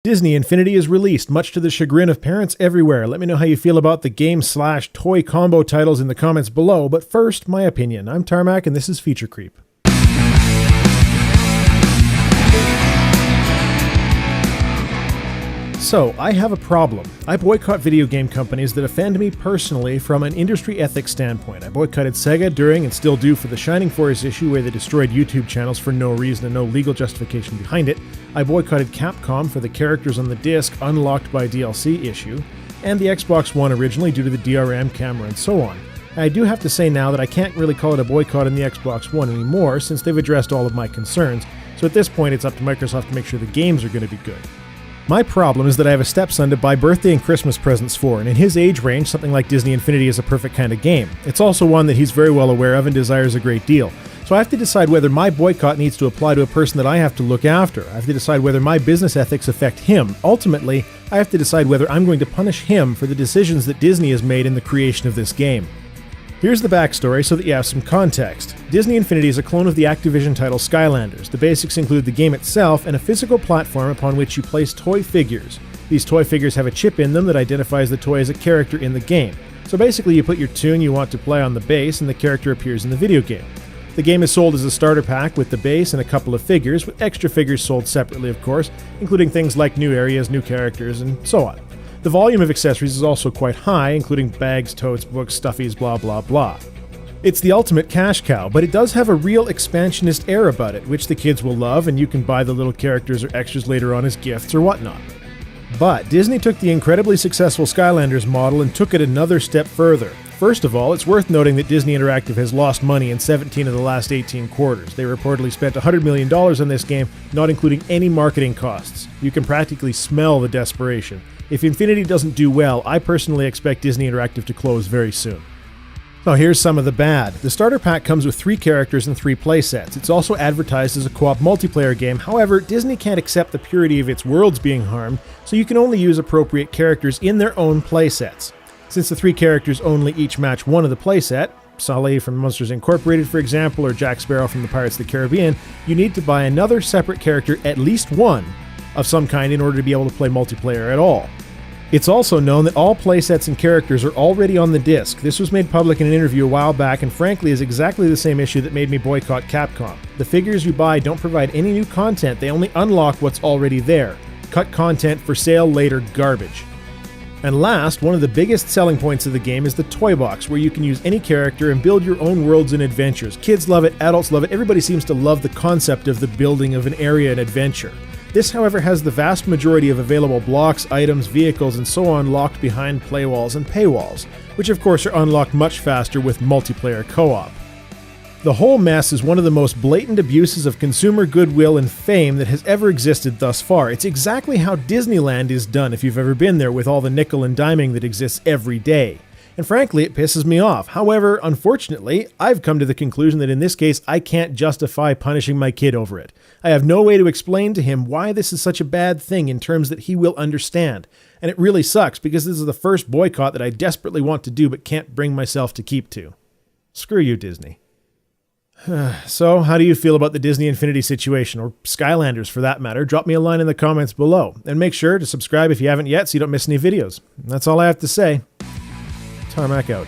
Disney Infinity is released, much to the chagrin of parents everywhere. Let me know how you feel about the game/toy combo titles in the comments below, but first, my opinion. I'm Tarmack, and this is Feature Creep. So, I have a problem. I boycott video game companies that offend me personally from an industry ethics standpoint. I boycotted Sega during and still do for the Shining Force issue where they destroyed YouTube channels for no reason and no legal justification behind it. I boycotted Capcom for the characters on the disc unlocked by DLC issue, and the Xbox One originally due to the DRM camera and so on. I do have to say now that I can't really call it a boycott on the Xbox One anymore since they've addressed all of my concerns, so at this point it's up to Microsoft to make sure the games are going to be good. My problem is that I have a stepson to buy birthday and Christmas presents for, and in his age range, something like Disney Infinity is a perfect kind of game. It's also one that he's very well aware of and desires a great deal. So I have to decide whether my boycott needs to apply to a person that I have to look after. I have to decide whether my business ethics affect him. Ultimately, I have to decide whether I'm going to punish him for the decisions that Disney has made in the creation of this game. Here's the backstory so that you have some context. Disney Infinity is a clone of the Activision title Skylanders. The basics include the game itself and a physical platform upon which you place toy figures. These toy figures have a chip in them that identifies the toy as a character in the game. So basically you put your tune you want to play on the base and the character appears in the video game. The game is sold as a starter pack with the base and a couple of figures, with extra figures sold separately of course, including things like new areas, new characters, and so on. The volume of accessories is also quite high, including bags, totes, books, stuffies, blah blah blah. It's the ultimate cash cow, but it does have a real expansionist air about it, which the kids will love, and you can buy the little characters or extras later on as gifts or whatnot. But Disney took the incredibly successful Skylanders model and took it another step further. First of all, it's worth noting that Disney Interactive has lost money in 17 of the last 18 quarters. They reportedly spent $100 million on this game, not including any marketing costs. You can practically smell the desperation. If Infinity doesn't do well, I personally expect Disney Interactive to close very soon. Now here's some of the bad. The starter pack comes with 3 characters and 3 playsets. It's also advertised as a co-op multiplayer game. However, Disney can't accept the purity of its worlds being harmed, so you can only use appropriate characters in their own playsets. Since the 3 characters only each match one of the playset, Sully from Monsters Incorporated for example, or Jack Sparrow from the Pirates of the Caribbean, you need to buy another separate character, at least one, of some kind in order to be able to play multiplayer at all. It's also known that all playsets and characters are already on the disc. This was made public in an interview a while back and frankly is exactly the same issue that made me boycott Capcom. The figures you buy don't provide any new content, they only unlock what's already there. Cut content for sale later garbage. And last, one of the biggest selling points of the game is the toy box, where you can use any character and build your own worlds and adventures. Kids love it, adults love it, everybody seems to love the concept of the building of an area and adventure. This, however, has the vast majority of available blocks, items, vehicles, and so on locked behind playwalls and paywalls, which of course are unlocked much faster with multiplayer co-op. The whole mess is one of the most blatant abuses of consumer goodwill and fame that has ever existed thus far. It's exactly how Disneyland is done if you've ever been there, with all the nickel and diming that exists every day. And frankly, it pisses me off. However, unfortunately, I've come to the conclusion that in this case, I can't justify punishing my kid over it. I have no way to explain to him why this is such a bad thing in terms that he will understand. And it really sucks because this is the first boycott that I desperately want to do but can't bring myself to keep to. Screw you, Disney. So, how do you feel about the Disney Infinity situation, or Skylanders for that matter? Drop me a line in the comments below. And make sure to subscribe if you haven't yet so you don't miss any videos. That's all I have to say. Tarmack out.